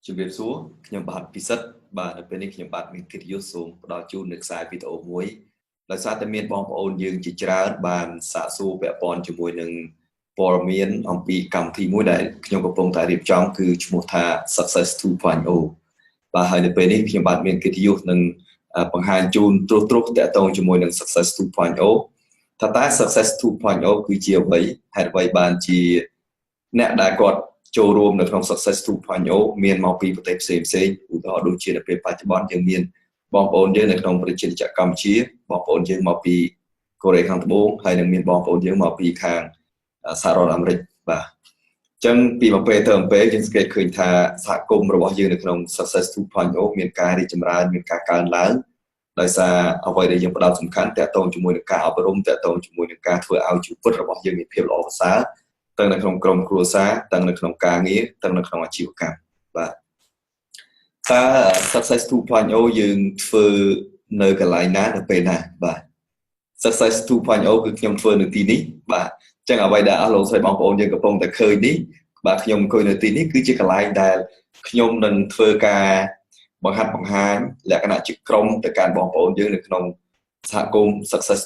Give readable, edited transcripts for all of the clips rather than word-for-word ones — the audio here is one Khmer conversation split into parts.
ជំរាបសួរខ្ញុំបាទពិសិដ្ឋបាទនៅពេលនេះខ្ញុំបាទមានកិត្តិយសសូមផ្ដល់ជូននៅខ្សែវីដេអូមួយដោយសារតែមានបងប្អូនយើងជាច្រើនបានសាកសួរពាក់ព័ន្ធជាមួយនឹងព័ត៌មានអំពីកម្មវិធីមួយដែលខ្ញុំកំពុងតែរៀបចំគឺឈ្មោះថា Success 2.0 បាទហើយនៅពេលនេះខ្ញុំបាទមានកិត្តិយសនឹងបង្ហាញជូនត្រួសតាក់ទងជាមួយនឹង Success 2.0 ថាតើ Success 2.0 គឺជាអ្វីហេតុអ្វីបានជាអ្នកដែលគាត់ចូលរួមនៅក្នុង Success 2.0 មានមកពីប្រទេសផ្សេងឧទាហរណ៍ដូចជានៅពេលបច្ចុប្បន្នយើងមានបងប្អូនយើងនៅក្នុងប្រជាជាតិកម្ពុជាបងប្អូនយើងមកពីកូរ៉េខាងត្បូងហើយនឹងមានបងប្អូនយើងមកពីខាងសហរដ្ឋអាមេរិកបាទអញ្ចឹងពីមួយពេលទៅមួយពេលយើងសង្កេតឃើញថាសហគមន៍របស់យើងនៅក្នុង Success 2.0 មានការរីកចម្រើនមានការកើនឡើងដោយសារអ្វីដែលយើងផ្ដោតសំខាន់តាក់ទងជាមួយនឹងការអប់រំតាក់ទងជាមួយនឹងការធ្វើឲ្យជីវិតរបស់យើងមានភាពល្អប្រសើរទាំងនៅក្នុងក្រុមគ្រួសារទាំងនៅក្នុងការងារទាំងនៅក្នុងអាជីវកម្មបាទតើ Success 2.0 យើងធ្វើនៅកន្លែងណានៅពេលណាបាទ Success 2.0 គឺខ្ញុំធ្វើនៅទីនេះបាទអញ្ចឹងអ្វីដែលអស់លោកស្រីបងប្អូនយើងកំពុងតែឃើញនេះបាទខ្ញុំអង្គុយនៅទីនេះគឺជាកន្លែងដែលខ្ញុំនឹងធ្វើការបង្ហាត់បង្ហាញលក្ខណៈជាក្រុមទៅកាន់បងប្អូនយើងនៅក្នុងសហគមន៍ Success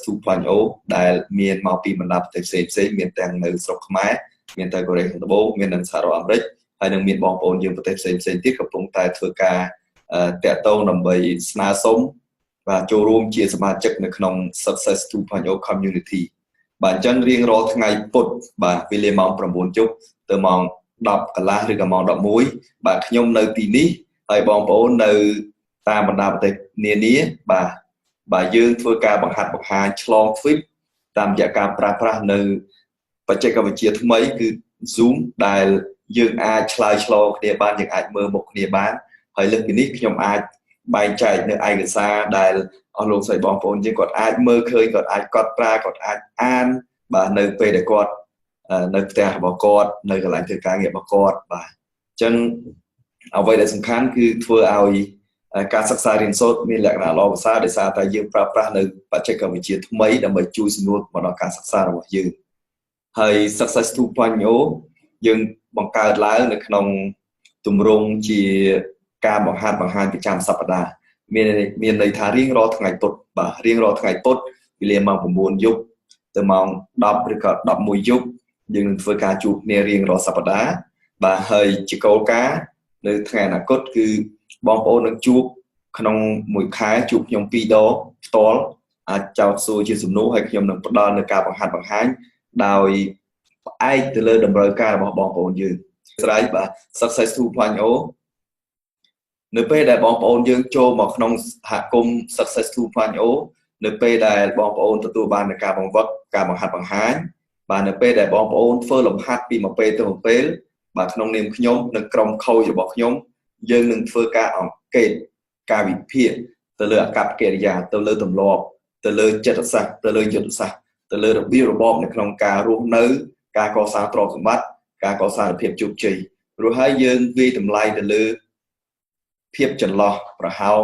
2.0 ដែលមានមកពីបណ្ដាប្រទេសផ្សេងមានទាំងនៅស្រុកខ្មែរមានតែកូរ៉េខាងត្បូងមាននៅសហរដ្ឋអាមេរិកហើយនឹងមានបងប្អូនយើងប្រទេសផ្សេងទៀតកំពុងតែធ្វើការតាក់ទងដើម្បីស្នើសុំបាទចូលរួមជាសមាជិកនៅក្នុង Success 2.0 Community បាទអញ្ចឹងរៀងរាល់ថ្ងៃពុធបាទវេលាម៉ោង 9 យប់ទៅម៉ោង 10 កន្លះឬក៏ម៉ោង 11 បាទខ្ញុំនៅទីនេះហើយបងប្អូននៅតាមបណ្ដាប្រទេសនានាបាទយើងធ្វើការបង្ហាត់បង្ហាញឆ្លង Twitch តាមរយៈការប្រើប្រាស់នៅបច្ចេកវិទ្យាថ្មីគឺ Zoom ដែលយើងអាចឆ្លើយឆ្លងគ្នាបានយើងអាចមើលមុខគ្នាបានហើយលើសពីនេះខ្ញុំអាចបែងចែកនៅឯកសារដែលអស់លោកស្រីបងប្អូនយើងគាត់អាចមើលឃើញគាត់អាចកត់ត្រាគាត់អាចអានបាទនៅពេលដែលគាត់នៅផ្ទះរបស់គាត់នៅកន្លែងធ្វើការងាររបស់គាត់បាទអញ្ចឹងអ្វីដែលសំខាន់គឺធ្វើឲ្យការសិក្សារៀនសូត្រមានលក្ខណៈល្អប្រសើរដោយសារតែយើងប្រើប្រាស់នៅបច្ចេកវិទ្យាថ្មីដើម្បីជួយសម្រួលមកដល់ការសិក្សារបស់យើងហើយ Success 2.0 យើងបង្កើតឡើងនៅក្នុងទម្រង់ជាការបង្ហាត់បង្ហាញប្រចាំសប្តាហ៍មានន័យថារៀងរាល់ថ្ងៃពុធបាទរៀងរាល់ថ្ងៃពុធវេលាម៉ោង 9 យប់ទៅម៉ោង 10 ឬក៏ 11 យប់យើងនឹងធ្វើការជួបគ្នារៀងរាល់សប្តាហ៍បាទហើយជាគោលការណ៍នៅថ្ងៃអនាគតគឺបងប្អូននឹងជួបក្នុងមួយខែជួបខ្ញុំ2ដងផ្ទាល់អាចចោទសួរជាសំណួរហើយខ្ញុំនឹងផ្ដល់នៅការបង្ហាត់បង្ហាញដោយផ្អែកទៅលើតម្រូវការរបស់បងប្អូនយើងស្រ័យបាទ Success 2.0 នៅពេលដែលបងប្អូនយើងចូលមកក្នុងសហគមន៍ Success 2.0 នៅពេលដែលបងប្អូនទទួលបាននៃការបង្វឹកការបង្ហាត់បង្ហាញបាទនៅពេលដែលបងប្អូនធ្វើលំហាត់ពីមួយពេលទៅមួយពេលបាទក្នុងនាមខ្ញុំនិងក្រុមខូចរបស់ខ្ញុំយើងនឹងធ្វើការអង្កេតការវិភាគទៅលើអាកប្បកិរិយាទៅលើទម្លាប់ទៅលើចិត្តសាស្ត្រទៅលើយុទ្ធសាស្ត្រទៅលើរបៀបរបបនៅក្នុងការរស់នៅការកសាងទ្រព្យសម្បត្តិការកសាងភាពជោគជ័យព្រោះហើយយើងវាយតម្លៃទៅលើភាពចន្លោះប្រហោង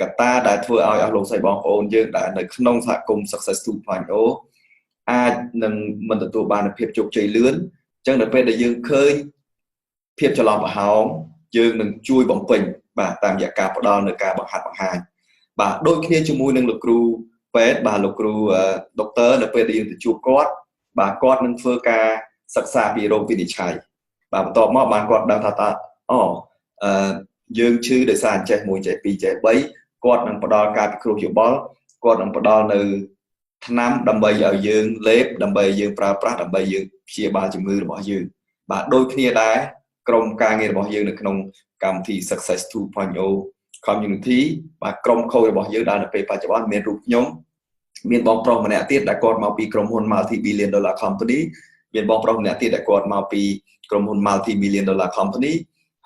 កត្តាដែលធ្វើឲ្យអស់លោកស្រីបងប្អូនយើងដែលនៅក្នុងសហគមន៍ Success 2.0 អាចនឹងមិនទទួលបានភាពជោគជ័យលឿនអញ្ចឹងនៅពេលដែលយើងឃើញភាពចន្លោះប្រហោងយើងនឹងជួយបំពេញបាទតាមរយៈការផ្ដល់នៅការបង្ហាត់បង្ហាញបាទដូចគ្នាជាមួយនឹងលោកគ្រូពេទ្យបាទលោកគ្រូដុកទ័រនៅពេលដែលយើងទៅជួបគាត់បាទគាត់នឹងធ្វើការសិក្សាពីរោគវិនិច្ឆ័យបាទបន្ទាប់មកបានគាត់ដឹងថាយើងឈឺដោយសារអញ្ចេះ1ចេះ2ចេះ3គាត់នឹងផ្ដល់ការពិគ្រោះយោបល់គាត់នឹងផ្ដល់នៅថ្នាំដើម្បីឲ្យយើងលេបដើម្បីយើងប្រើប្រាស់ដើម្បីយើងព្យាបាលជំងឺរបស់យើងបាទដូចគ្នាដែរក្រុមការងាររបស់យើងនៅក្នុងកម្មវិធី Success 2.0 Community បាទក្រុមខូចរបស់យើងដែលនៅពេលបច្ចុប្បន្នមានរូបខ្ញុំមានបងប្រុសម្នាក់ទៀតដែលគាត់មកពីក្រុមហ៊ុន Multi Billion Dollar Company មានបងប្រុសម្នាក់ទៀតដែលគាត់មកពីក្រុមហ៊ុន Multi Million Dollar Company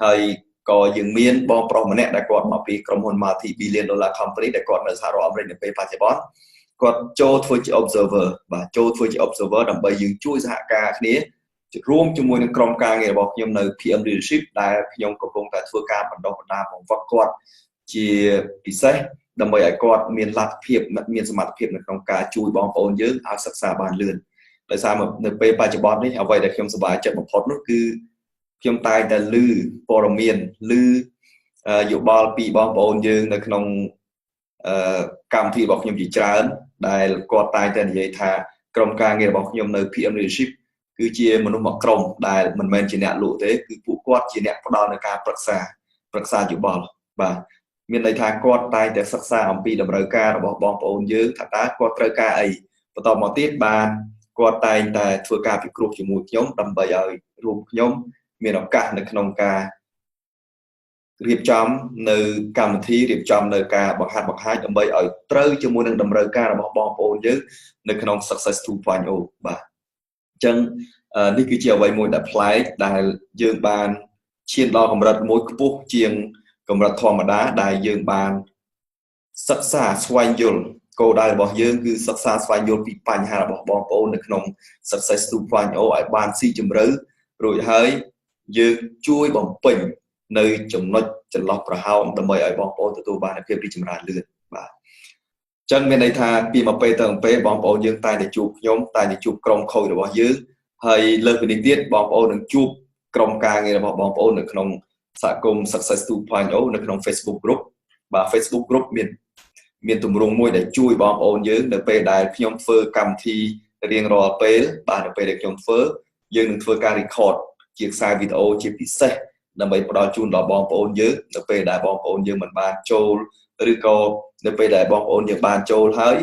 ហើយក៏យើងមានបងប្រុសម្នាក់ដែលគាត់មកពីក្រុមហ៊ុន Multi Billion Dollar Company ដែលគាត់នៅសហរដ្ឋអាមេរិកនៅពេលបច្ចុប្បន្នគាត់ចូលធ្វើជា observer បាទចូលធ្វើជា observer ដើម្បីយើងជួយសហការគ្នារួមជាមួយនឹងក្រុមការងាររបស់ខ្ញុំនៅ PM Leadership ដែលខ្ញុំកំពុងតែធ្វើការបណ្ដុះបណ្ដាលបង្វឹកគាត់ជាពិសេសដើម្បីឲ្យគាត់មានលទ្ធភាពមានសមត្ថភាពនៅក្នុងការជួយបងប្អូនយើងឲ្យសិក្សាបានលឿនដោយសារនៅពេលបច្ចុប្បន្ននេះអ្វីដែលខ្ញុំសប្បាយចិត្តបំផុតនោះគឺ ខ្ញុំតែងតែឮព័ត៌មានឮយោបល់ពីបងប្អូនយើងនៅក្នុងកម្មវិធីរបស់ខ្ញុំជាច្រើនដែលគាត់តែងតែនិយាយថាក្រុមការងាររបស់ខ្ញុំនៅ PM Leadership គឺជាមនុស្សមួយក្រុមដែលមិនមែនជាអ្នកលក់ទេគឺពួកគាត់ជាអ្នកផ្ដល់នូវការប្រឹក្សាយោបល់បាទមានន័យថាគាត់តែងតែសិក្សាអំពីតម្រូវការរបស់បងប្អូនយើងថាតើគាត់ត្រូវការអីបន្តមកទៀតបានគាត់តែងតែធ្វើការពិគ្រោះជាមួយខ្ញុំដើម្បីឲ្យរួមខ្ញុំមានឱកាសនៅក្នុងការរៀបចំនៅកម្មវិធីរៀបចំនៅការបង្ហាត់បង្ហាញដើម្បីឲ្យត្រូវជាមួយនឹងតម្រូវការរបស់បងប្អូនយើងនៅក្នុង Success 2.0 បាទអញ្ចឹងនេះគឺជាអ្វីមួយដែលប្លែកដែលយើងបានឈានដល់កម្រិតមួយខ្ពស់ជាងកម្រិតធម្មតាដែលយើងបានសិក្សាស្វែងយល់គោលដៅរបស់យើងគឺសិក្សាស្វែងយល់ពីបញ្ហារបស់បងប្អូននៅក្នុង Success 2.0 ឲ្យបានស៊ីជម្រៅរួចហើយយើងជួយបំពេញនៅចំណុចចន្លោះប្រហោងដើម្បីឲ្យបងប្អូនទទួលបានភាពរីកចម្រើនលឿនបាទអញ្ចឹងមានន័យថាពីមួយពេលទៅមួយពេលបងប្អូនយើងតែតែជួបខ្ញុំតែតែជួបក្រុមខូចរបស់យើងហើយលើសពីនេះទៀតបងប្អូននឹងជួបក្រុមការងាររបស់បងប្អូននៅក្នុងសហគមន៍ Success 2.0 នៅក្នុង Facebook Group បាទ Facebook Group មានទម្រង់មួយដែលជួយបងប្អូនយើងនៅពេលដែលខ្ញុំធ្វើកម្មវិធីរៀងរាល់ពេលបាទនៅពេលដែលខ្ញុំធ្វើយើងនឹងធ្វើការ record ជាខ្សែវីដេអូជាពិសេសដើម្បីផ្ដល់ជូនដល់បងប្អូនយើងនៅពេលដែលបងប្អូនយើងមិនបានចូលឬក៏នៅពេលដែលបងប្អូនយើងបានចូលហើយ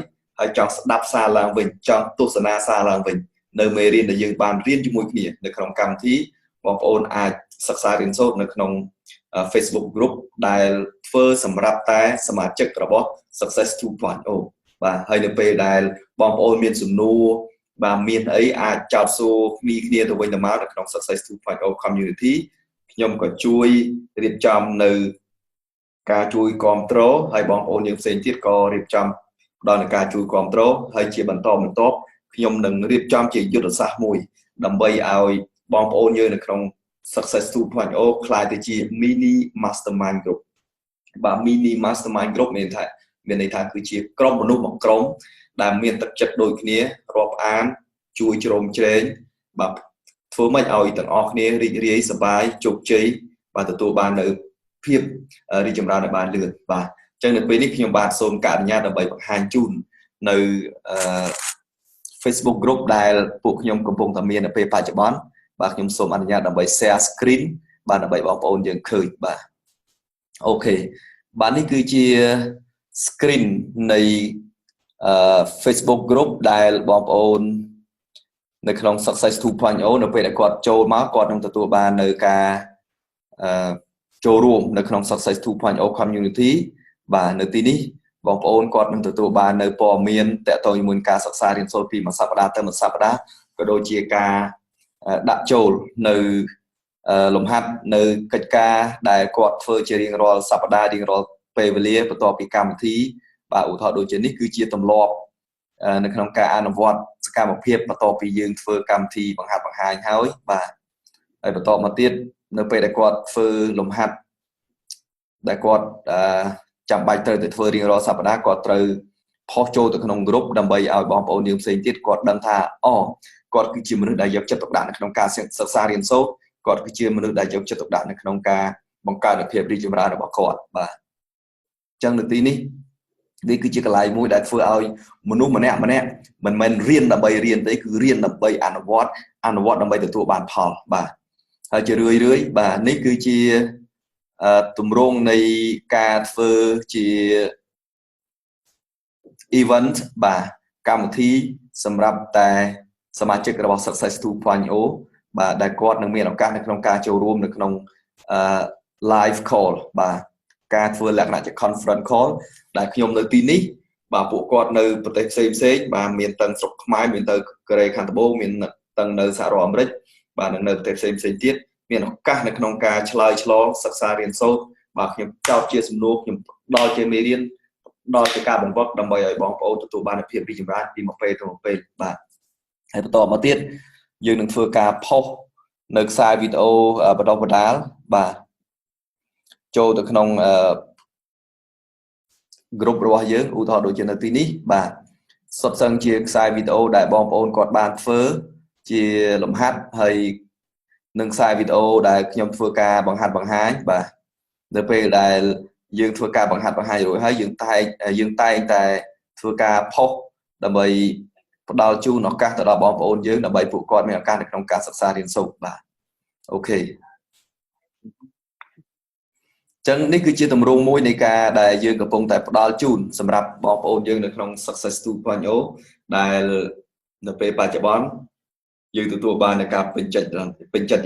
ចង់ស្ដាប់សារឡើងវិញចង់ទស្សនាសារឡើងវិញនៅមេរៀនដែលយើងបានរៀនជាមួយគ្នានៅក្នុងកម្មវិធីបងប្អូនអាចសិក្សារៀនសូត្រនៅក្នុង Facebook Group ដែលធ្វើសម្រាប់តែសមាជិករបស់ Success 2.0 បាទហើយនៅពេលដែលបងប្អូនមានសំណួរបាទមានអីអាចចោទសួរគ្នាទៅវិញទៅមកនៅក្នុង Success 2.0 Community ខ្ញុំក៏ជួយរៀបចំនៅការជួយគ្រប់គ្រងហើយបងប្អូនយើងផ្សេងទៀតក៏រៀបចំផ្ដល់នូវការជួយគ្រប់គ្រងហើយជាបន្តបន្ទាប់ខ្ញុំនឹងរៀបចំជាយុទ្ធសាស្ត្រមួយដើម្បីឲ្យបងប្អូនយើងនៅក្នុង Success 2.0 ក្លាយទៅជា mini mastermind group បាទ mini mastermind group មានន័យថាគឺជាក្រុមមនុស្សមួយក្រុមដែលមានទឹកចិត្តដូចគ្នារាប់អានជួយជ្រោមជ្រែងបាទធ្វើម៉េចឲ្យទាំងអស់គ្នារីករាយសប្បាយជោគជ័យបាទទទួលបាននៅភាពរីកចម្រើនឲ្យបានលឿនបាទអញ្ចឹងនៅពេលនេះខ្ញុំបាទសូមការអនុញ្ញាតដើម្បីបង្ហាញជូននៅFacebook Group ដែលពួកខ្ញុំកំពុងតែមាននៅពេលបច្ចុប្បន្នបាទខ្ញុំសូមអនុញ្ញាតដើម្បី share screen បាទដើម្បីបងប្អូនយើងឃើញបាទអូខេបាទនេះគឺជា screen នៃFacebook Group ដែលបងប្អូននៅក្នុង Success 2.0 នៅពេលដែលគាត់ចូលមកគាត់នឹងទទួលបាននៅការចូលរួមនៅក្នុង Success 2.0 Community បាទនៅទីនេះបងប្អូនគាត់នឹងទទួលបាននៅព័ត៌មានតកតងជាមួយការសិក្សារៀនសូត្រពីមួយសប្តាហ៍ទៅមួយសប្តាហ៍ក៏ដូចជាការដាក់ចូលនៅលំហាត់នៅកិច្ចការដែលគាត់ធ្វើជារៀងរាល់សប្តាហ៍រៀងរាល់ពេលវេលាបន្ទាប់ពីកម្មវិធីបាទឧទាហរណ៍ដូចជានេះគឺជាទម្លាប់នៅក្នុងការអនុវត្តសកម្មភាពបន្ទាប់ពីយើងធ្វើកម្មវិធីបង្ហាត់បង្ហាញហើយបាទហើយបន្តមកទៀតនៅពេលដែលគាត់ធ្វើលំហាត់ដែលគាត់ចាំបាច់ត្រូវតែធ្វើរៀងរាល់សប្តាហ៍គាត់ត្រូវផុសចូលទៅក្នុងក្រុមដើម្បីឲ្យបងប្អូនយើងផ្សេងទៀតគាត់ដឹងថាគាត់គឺជាមនុស្សដែលយកចិត្តទុកដាក់នៅក្នុងការសិក្សារៀនសូត្រគាត់គឺជាមនុស្សដែលយកចិត្តទុកដាក់នៅក្នុងការបង្កើតភាពរីកចម្រើនរបស់គាត់បាទអញ្ចឹងនៅទីនេះនេះគឺជាកន្លែងមួយដែលធ្វើឲ្យមនុស្សម្នាក់មិនមែនរៀនដើម្បីរៀនទេគឺរៀនដើម្បីអនុវត្តដើម្បីទទួលបានផលបាទហើយជារឿយបាទនេះគឺជាទម្រង់នៃការធ្វើជា event បាទកម្មវិធីសម្រាប់តែសមាជិករបស់ Success 2.0 បាទដែលគាត់នឹងមានឱកាសនៅក្នុងការចូលរួមនៅក្នុងlive call បាទការធ្វើលក្ខណៈជា conference call ដែលខ្ញុំនៅទីនេះបាទពួកគាត់នៅប្រទេសផ្សេងបាទមានទាំងស្រុកខ្មែរមានទៅកូរ៉េខាងត្បូងមានទាំងនៅសហរដ្ឋអាមេរិកបាទនៅប្រទេសផ្សេងទៀតមានឱកាសនៅក្នុងការឆ្លើយឆ្លងសិក្សារៀនសូត្របាទខ្ញុំចោទជាសំណួរខ្ញុំដល់ជាមេរៀនដល់ជាការបង្វឹកដើម្បីឲ្យបងប្អូនទទួលបានភាពរីកចម្រើនពីមួយពេលទៅមួយពេលបាទហើយបន្តមកទៀតយើងនឹងធ្វើការផុសនៅខ្សែវីដេអូបណ្ដុះបណ្ដាលបាទចូលទៅក្នុងក្រុមរបស់យើងឧទាហរណ៍ដូចជានៅទីនេះបាទសុទ្ធសឹងជាខ្សែវីដេអូដែលបងប្អូនគាត់បានធ្វើជាលំហាត់ហើយ នឹងខ្សែវីដេអូដែលខ្ញុំធ្វើការបង្ហាត់បង្ហាញបាទនៅពេលដែលយើងធ្វើការបង្ហាត់បង្ហាញរួចហើយយើងតែងតែធ្វើការផុសដើម្បីផ្ដល់ជូនឱកាសទៅដល់បងប្អូនយើងដើម្បីពួកគាត់មានឱកាសនៅក្នុងការសិក្សារៀនសូត្របាទអូខេចឹងនេះគឺជាទម្រង់មួយនៃការដែលយើងកំពុងតែផ្ដល់ជូនសម្រាប់បងប្អូនយើងនៅក្នុង Success 2.0 ដែលនៅពេលបច្ចុប្បន្នយើងទទួលបាននូវការពេញចិត្ត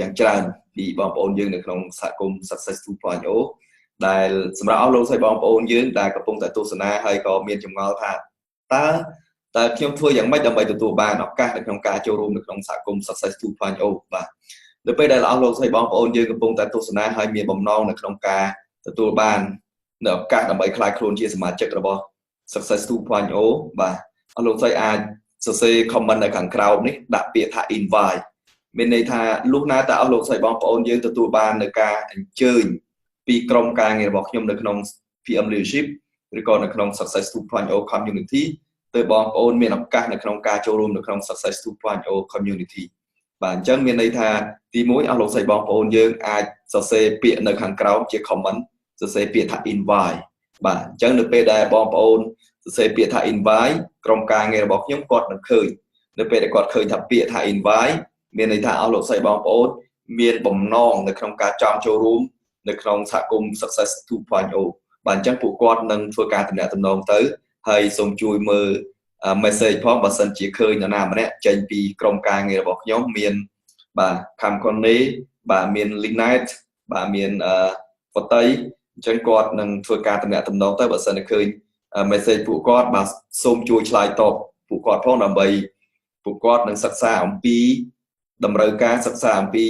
យ៉ាងច្រើនពីបងប្អូនយើងនៅក្នុងសហគមន៍ Success 2.0 ដែលសម្រាប់អស់លោកស្រីបងប្អូនយើងដែលកំពុងតែទស្សនាហើយក៏មានចម្ងល់ថាតើខ្ញុំធ្វើយ៉ាងម៉េចដើម្បីទទួលបានឱកាសនៅក្នុងការចូលរួមនៅក្នុងសហគមន៍ Success 2.0 បាទនៅពេលដែលអស់លោកស្រីបងប្អូនយើងកំពុងតែទស្សនាហើយមានបំណងនៅក្នុងការទទួលបាននៅឱកាសដើម្បីក្លាយខ្លួនជាសមាជិករបស់ Success 2.0 បាទអស់លោកស្រីអាចសរសេរ comment នៅខាងក្រោមនេះដាក់ពាក្យថា invite មានន័យថាលុះណាតើអស់លោកស្រីបងប្អូនយើងទទួលបាននៅការអញ្ជើញពីក្រុមការងាររបស់ខ្ញុំនៅក្នុង PM Leadership ឬក៏នៅក្នុង Success 2.0 Community ទៅបងប្អូនមានឱកាសនៅក្នុងការចូលរួមនៅក្នុង Success 2.0 Community បាទអញ្ចឹងមានន័យថាទី1អស់លោកស្រីបងប្អូនយើងអាចសរសេរពាក្យនៅខាងក្រោមជា comment សរសេរពាក្យថា invite បាទអញ្ចឹងនៅពេលដែលបងប្អូនសរសេរពាក្យថា invite ក្រុមការងាររបស់ខ្ញុំគាត់នឹងឃើញនៅពេលដែលគាត់ឃើញថាពាក្យថា invite មានន័យថាអស់លោកស្រីបងប្អូនមានបំណងនៅក្នុងការចង់ចូលរួមនៅក្នុងសហគមន៍ Success 2.0 បាទអញ្ចឹងពួកគាត់នឹងធ្វើការទំនាក់ទំនងទៅហើយសូមជួយមើលmessage ផងបើសិនជាឃើញនរណាម្នាក់ចេញពីក្រុមការងាររបស់ខ្ញុំមានបាទខំកុននេះបាទមាន Linet បាទមានបតីអញ្ចឹងគាត់នឹងធ្វើការទំនាក់ទំនងទៅបើសិនជាឃើញ message ពួកគាត់បាទសូមជួយឆ្លើយតបពួកគាត់ផងដើម្បីពួកគាត់នឹងសិក្សាអំពីតម្រូវការសិក្សាអំពី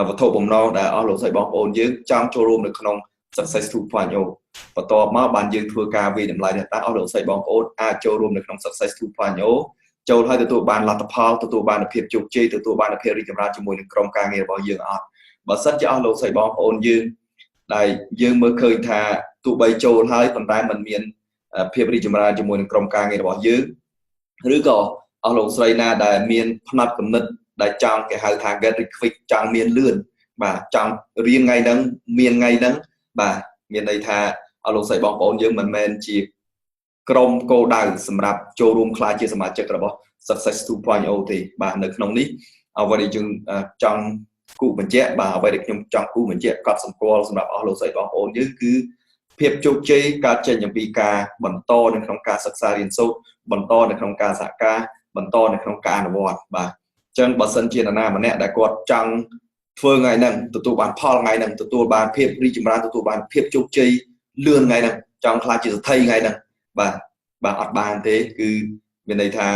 វត្ថុបំណងដែលអស់លោកស្រីបងប្អូនយើងចង់ចូលរួមនៅក្នុង Success 2.0 បន្ទាប់មកបានយើងធ្វើការវិតម្លៃថាតើអស់លោកស្រីបងប្អូនអាចចូលរួមនៅក្នុង Success 2.0 ចូលហើយទទួលបានលទ្ធផលទទួលបានភាពជោគជ័យទទួលបានភាពរីកចម្រើនជាមួយនឹងក្រុមការងាររបស់យើងអត់បើសិនជាអស់លោកស្រីបងប្អូនយើងដែលយើងមើលឃើញថាទោះបីចូលហើយប៉ុន្តែมันមានភាពរីកចម្រើនជាមួយនឹងក្រុមការងាររបស់យើងឬក៏អស់លោកស្រីណាដែលមានផ្នែកគំនិតដែលចង់គេហៅថា get rich quick ចង់មានលឿនបាទចង់រៀនថ្ងៃហ្នឹងមានថ្ងៃហ្នឹងបាទមានន័យថាអស់លោកស្រីបងប្អូនយើងមិនមែនជាក្រុមគោលដៅសម្រាប់ចូលរួមក្លាយជាសមាជិករបស់ Success 2.0 ទេបាទនៅក្នុងនេះអ្វីដែលយើងចង់គូបញ្ជាក់បាទអ្វីដែលខ្ញុំចង់គូបញ្ជាក់កត់សម្គាល់សម្រាប់អស់លោកស្រីបងប្អូនយើងគឺភាពជោគជ័យកើតចេញអំពីការបន្តនៅក្នុងការសិក្សារៀនសូត្របន្តនៅក្នុងការសហការបន្តនៅក្នុងការអនុវត្តបាទអញ្ចឹងបើសិនជានរណាម្នាក់ដែលគាត់ចង់ធ្វើថ្ងៃហ្នឹងទទួលបានផលថ្ងៃហ្នឹងទទួលបានភាពរីកចម្រើនទទួលបានភាពជោគជ័យលឿនថ្ងៃហ្នឹងចង់ខ្លាចជាសទ្ធីថ្ងៃហ្នឹងបាទអត់បានទេគឺមានន័យថា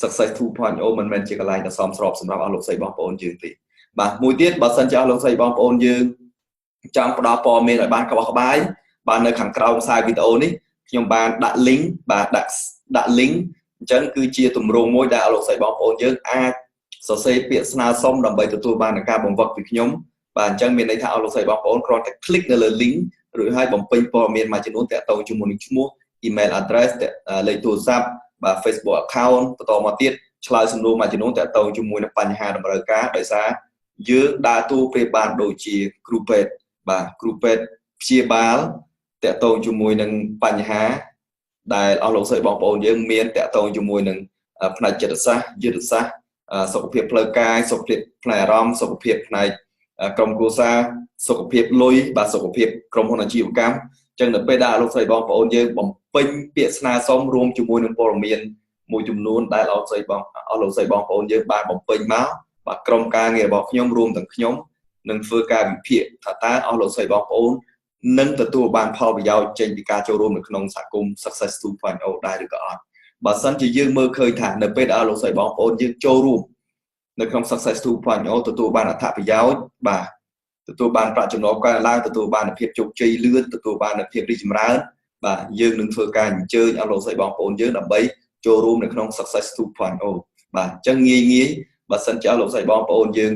Success 2.0 មិនមែនជាកន្លែងដ៏សមស្របសម្រាប់អស់លោកស្រីបងប្អូនយើងទេបាទមួយទៀតបើសិនជាអស់លោកស្រីបងប្អូនយើងចង់ផ្ដល់ព័ត៌មានឲ្យបានក្បោះក្បាយបាទនៅខាងក្រោមខ្សែវីដេអូនេះខ្ញុំបានដាក់ link បាទដាក់ link អញ្ចឹងគឺជាទម្រង់មួយដែលអស់លោកស្រីបងប្អូនយើងអាចសរសេរពាក្យស្នើសុំដើម្បីទទួលបានការបង្វឹកពីខ្ញុំបាទអញ្ចឹងមានន័យថាអស់លោកស្រីបងប្អូនគ្រាន់តែ click នៅលើ link រួចហើយបំពេញព័ត៌មានមួយចំនួនទាក់ទងជាមួយនឹងឈ្មោះ email address លេខទូរស័ព្ទបាទ Facebook account បន្តមកទៀតឆ្លើយសំណួរមួយចំនួនទាក់ទងជាមួយនឹងបញ្ហាតម្រូវការដោយសារយើងដើរតួប្រៀបបានដូចជាគ្រូពេទ្យបាទគ្រូពេទ្យព្យាបាលតាក់ទងជាមួយនឹងបញ្ហាដែលអស់លោកស្រីបងប្អូនយើងមានតាក់ទងជាមួយនឹងផ្នែកចិត្តសាស្ត្រយុទ្ធសាស្ត្រសុខភាពផ្លូវកាយសុខភាពផ្នែកអារម្មណ៍សុខភាពផ្នែកក្រុមគ្រួសារសុខភាពលុយបាទសុខភាពក្រុមហ៊ុនអាជីវកម្មអញ្ចឹងនៅពេលដែលអស់លោកស្រីបងប្អូនយើងបំពេញពាក្យស្នើសុំរួមជាមួយនឹងព័ត៌មានមួយចំនួនដែលអស់លោកស្រីបងប្អូនយើងបានបំពេញមកបាទក្រុមការងាររបស់ខ្ញុំរួមទាំងខ្ញុំនឹងធ្វើការវិភាគថាតើអស់លោកស្រីបងប្អូននឹងទទួលបានផលប្រយោជន៍ចេញពីការចូលរួមនៅក្នុងសហគមន៍ Success 2.0 ដែរឬក៏អត់បើសិនជាយើងមើលឃើញថានៅពេលដែលអស់លោកស្រីបងប្អូនយើងចូលរួមនៅក្នុង Success 2.0 ទទួលបានអត្ថប្រយោជន៍បាទទទួលបានប្រាក់ចំណូលកើនឡើងទទួលបានភាពជោគជ័យលឿនទទួលបានភាពរីកចម្រើនបាទយើងនឹងធ្វើការអញ្ជើញអស់លោកស្រីបងប្អូនយើងដើម្បីចូលរួមនៅក្នុង Success 2.0 បាទអញ្ចឹងងាយបើសិនជាអស់លោកស្រីបងប្អូនយើង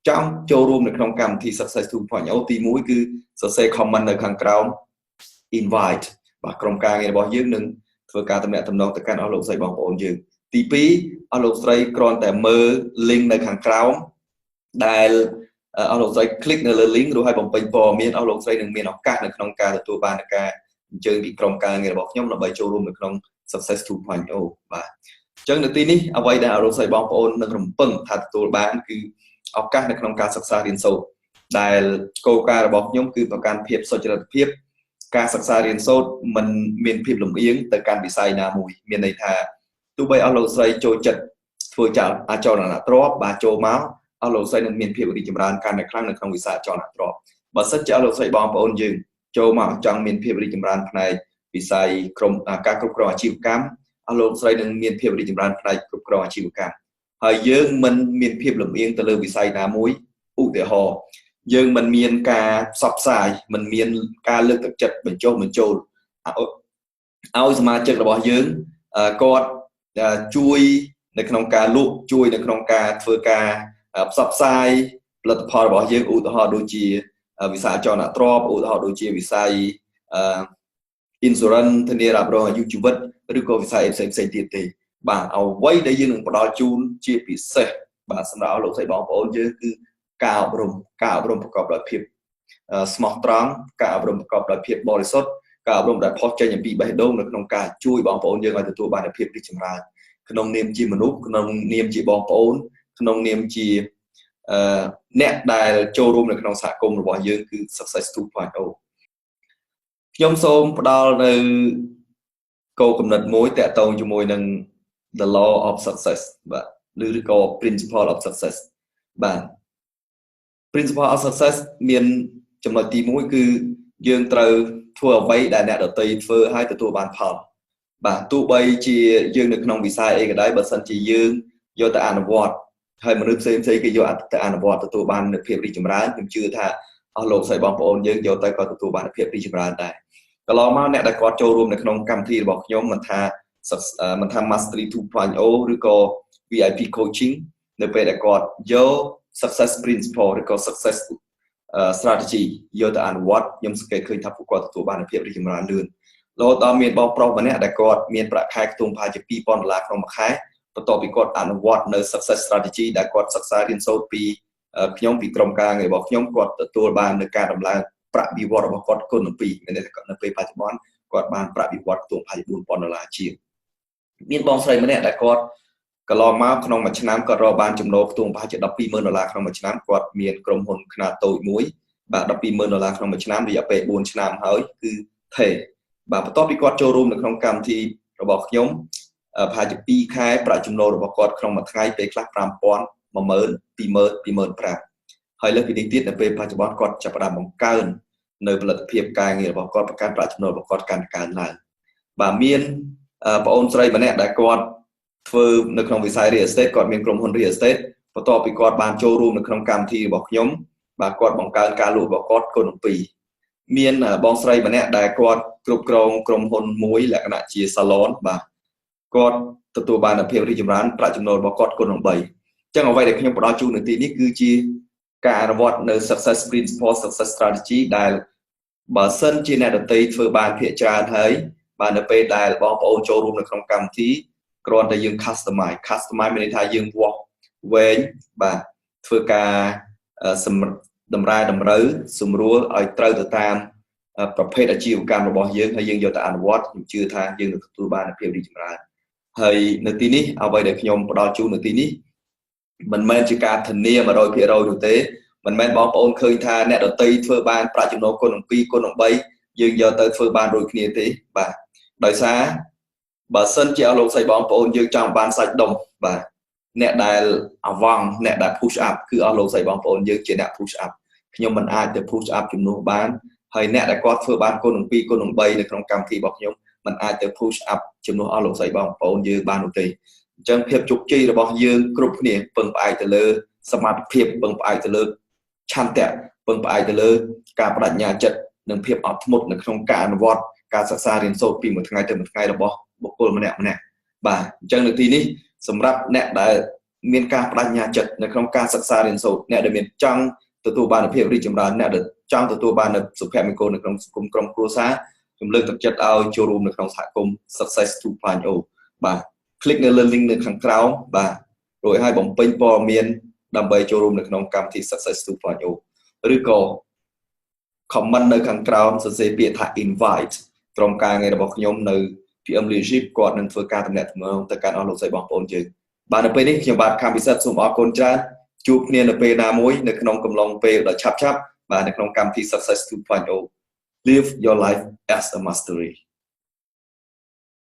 ចង់ចូលរួមនៅក្នុងកម្មវិធី Success 2.0 ទី1គឺសរសេរ comment នៅខាងក្រោម invite បាទក្រុមការងាររបស់យើងនឹងធ្វើការទំនាក់ទំនងទៅកាន់អស់លោកស្រីបងប្អូនយើងទី2អស់លោកស្រីគ្រាន់តែមើល link នៅខាងក្រោម ដែលអស់លោកស្រី click នៅលើ link ឬឲ្យបំពេញព័ត៌មានអស់លោកស្រីនឹងមានឱកាសនៅក្នុងការទទួលបានការអញ្ជើញពីក្រុមការងាររបស់ខ្ញុំដើម្បីចូលរួមនៅក្នុង Success 2.0 បាទអញ្ចឹងនៅទីនេះអ្វីដែលអស់លោកស្រីបងប្អូននឹងរំពឹងថាទទួលបានគឺឱកាសនៅក្នុងការសិក្សារៀនសូត្រដែលគោលការណ៍របស់ខ្ញុំគឺប្រកាន់ភាពសុចរិតភាពការសិក្សារៀនសូត្រមិនមានភាពលំអៀងទៅកាន់វិស័យណាមួយមានន័យថាទោះបីអស់លោកស្រីចូលចិត្តធ្វើអចលនទ្រព្យបាទចូលមកអស់លោកស្រីនឹងមានភាពរីកចម្រើនកាន់តែខ្លាំងនៅក្នុងវិស័យអចលនទ្រព្យបើសិនជាអស់លោកស្រីបងប្អូនយើងចូលមកចង់មានភាពរីកចម្រើនផ្នែកវិស័យការគ្រប់គ្រងអាជីវកម្មអស់លោកស្រីនឹងមានភាពរីកចម្រើនផ្នែកគ្រប់គ្រងអាជីវកម្មហើយយើងមិនមានភាពលំអៀងទៅលើវិស័យណាមួយឧទាហរណ៍យើងមិនមានការផ្សព្វផ្សាយមិនមានការលើកទឹកចិត្តបញ្ចុះបញ្ចូលឲ្យសមាជិករបស់យើងគាត់ជួយនៅក្នុងការលក់ជួយនៅក្នុងការធ្វើការផ្សព្វផ្សាយផលិតផលរបស់យើងឧទាហរណ៍ដូចជាវិស័យអចលនទ្រព្យឧទាហរណ៍ដូចជាវិស័យinsurance ធានារ៉ាប់រងអាយុជីវិតឬក៏វិស័យផ្សេងទៀតទេបាទអ្វីដែលយើងនឹងផ្ដល់ជូនជាពិសេសបាទសម្រាប់លោកស្រីបងប្អូនយើងគឺការអប់រំប្រកបដោយភាពស្មោះត្រង់ការអប់រំប្រកបដោយភាពបរិសុទ្ធការអប់រំដែលផុសចេញអំពីបេះដូងនៅក្នុងការជួយបងប្អូនយើងឲ្យទទួលបានភាពរីកចម្រើនក្នុងនាមជាមនុស្សក្នុងនាមជាបងប្អូនក្នុងនាមជាអ្នកដែលចូលរួមនៅក្នុងសហគមន៍របស់យើងគឺ Success 2.0 ខ្ញុំសូមផ្ដល់នៅគោលគំនិតមួយតាក់ទងជាមួយនឹង the law of success បាទឬក៏ principle of success បាទ principle of success មានចំណុចទី1គឺយើងត្រូវធ្វើអ្វីដែលអ្នកដទៃធ្វើឲ្យទទួលបានផលបាទទោះបីជាយើងនៅក្នុងវិស័យអីក៏ដោយបើសិនជាយើងយកទៅអនុវត្តហើយមនុស្សផ្សេងគេយកទៅអនុវត្តទទួលបាននូវភាពរីកចម្រើនខ្ញុំជឿថាអស់លោកស្រីបងប្អូនយើងយកទៅក៏ទទួលបានភាពរីកចម្រើនដែរកន្លងមកអ្នកដែលគាត់ចូលរួមនៅក្នុងកម្មវិធីរបស់ខ្ញុំមិនថា Mastery 2.0 ឬក៏ VIP coaching នៅពេលដែលគាត់យក success principle ឬក៏ success strategy យកទៅអនុវត្តខ្ញុំសង្កេតឃើញថាពួកគាត់ទទួលបានភាពរីកចម្រើនលឿនរហូតដល់មានបងប្រុសម្នាក់ដែលគាត់មានប្រាក់ខែខ្ទង់ប្រហែលជា$2000ក្នុងមួយខែបន្ទាប់ពីគាត់អនុវត្តនៅ success strategy ដែលគាត់សិក្សារៀនសូត្រពីខ្ញុំពីក្រុមការងាររបស់ខ្ញុំគាត់ទទួលបាននៅការដំឡើងប្រាក់បៀវត្សរបស់គាត់គុណ2មានន័យថានៅពេលបច្ចុប្បន្នគាត់បានប្រាក់បៀវត្សខ្ទង់ប្រហែលជា$4000ជាងមានបងស្រីម្នាក់ដែលគាត់កន្លងមកក្នុងមួយឆ្នាំគាត់រកបានចំណូលខ្ទង់ប្រហែលជា$120,000ក្នុងមួយឆ្នាំគាត់មានក្រុមហ៊ុនខ្នាតតូចមួយបាទ$120,000ក្នុងមួយឆ្នាំរយៈពេល4ឆ្នាំហើយគឺថេបាទបន្ទាប់ពីគាត់ចូលរួមនៅក្នុងកម្មវិធីរបស់ខ្ញុំប្រហែលជា2ខែប្រាក់ចំណូលរបស់គាត់ក្នុងមួយថ្ងៃពេលខ្លះ$5,000 $10,000 $20,000 ហើយលើសពីនេះទៀតនៅពេលបច្ចុប្បន្នគាត់ចាប់ផ្ដើមបង្កើននៅផលិតភាពការងាររបស់គាត់បង្កើនប្រាក់ចំណូលរបស់គាត់កាន់តែកើនឡើងបាទមានបងអូនស្រីម្នាក់ដែលគាត់ធ្វើនៅក្នុងវិស័យ real estate គាត់មានក្រុមហ៊ុន real estate បន្ទាប់ពីគាត់បានចូលរួមនៅក្នុងកម្មវិធីរបស់ខ្ញុំបាទគាត់បង្កើនការលក់របស់គាត់គុណ2មានបងស្រីម្នាក់ដែលគាត់គ្រប់គ្រងក្រុមហ៊ុនមួយលក្ខណៈជា salon បាទគាត់ទទួលបានភាពរីកចម្រើនប្រាក់ចំណូលរបស់គាត់គុណ3អញ្ចឹងអ្វីដែលខ្ញុំផ្ដល់ជូននៅទីនេះគឺជាការអនុវត្តនៅ success principle success strategy ដែលបើសិនជាអ្នកដទៃធ្វើបានភាគច្រើនហើយបាទនៅពេលដែលបងប្អូនចូលរួមនៅក្នុងកម្មវិធីគ្រាន់តែយើង customize មានន័យថាយើងវាស់វែងបាទធ្វើការតម្រែតម្រូវសម្រួលឲ្យត្រូវទៅតាមប្រភេទអាជីវកម្មរបស់យើងហើយយើងយកទៅអនុវត្តខ្ញុំជឿថាយើងនឹងទទួលបានភាពរីកចម្រើនហើយនៅទីនេះអ្វីដែលខ្ញុំផ្ដល់ជូននៅទីនេះមិនមែនជាការធានា 100% នោះទេមិនមែនបងប្អូនឃើញថាអ្នកដទៃធ្វើបានប្រាក់ចំណូលគុណ2គុណ3យើងយកទៅធ្វើបានដូចគ្នាទេបាទដោយសារបើសិនជាអស់លោកស្រីបងប្អូនយើងចង់បានសាច់ដុំបាទអ្នកដែលអវងអ្នកដែល push up គឺអស់លោកស្រីបងប្អូនយើងជាអ្នក push up ខ្ញុំមិនអាចទៅ push up ជំនួសបានហើយអ្នកដែលគាត់ធ្វើបានគុណ2គុណ3នៅក្នុងកម្មវិធីរបស់ខ្ញុំមិនអាចទៅ push up ជំនួសអស់លោកស្រីបងប្អូនយើងបាននោះទេអញ្ចឹងភាពជោគជ័យរបស់យើងគ្រប់គ្នាពឹងផ្អែកទៅលើសមត្ថភាពពឹងផ្អែកទៅលើឆន្ទៈពឹងផ្អែកទៅលើការបដិញ្ញាចិត្តនិងភាពអត់ធ្មត់នៅក្នុងការអនុវត្តការសិក្សារៀនសូត្រពីមួយថ្ងៃទៅមួយថ្ងៃរបស់បុគ្គលម្នាក់បាទអញ្ចឹងនៅទីនេះសម្រាប់អ្នកដែលមានការបដិញ្ញាចិត្តនៅក្នុងការសិក្សារៀនសូត្រអ្នកដែលមានចង់ទទួលបានភាពរីកចម្រើនអ្នកដែលចង់ទទួលបានសុភមង្គលនៅក្នុងសង្គមក្រុមគ្រួសារខ្ញុំលើកទឹកចិត្តឲ្យចូលរួមនៅក្នុងសហគមន៍ Success 2.0 បាទ click នៅលើ link នៅខាងក្រោមបាទរួចឲ្យបំពេញព័ត៌មាន ដើម្បីចូលរួមនៅក្នុងកម្មវិធី Success 2.0 ឬក៏ comment នៅខាងក្រោមសរសេរពាក្យថា invite ក្រុមការងាររបស់ខ្ញុំនៅ PM Leadership គាត់នឹងធ្វើការទំនាក់ទំនងទៅកាន់អស់លោកស្រីបងប្អូនយើងបាទនៅពេលនេះខ្ញុំបាទខាងពិសិដ្ឋសូមអរគុណច្រើនជួបគ្នានៅពេលណាមួយនៅក្នុងកំឡុងពេលដ៏ឆាប់ៗបាទនៅក្នុងកម្មវិធី Success 2.0 Live your life as a mastery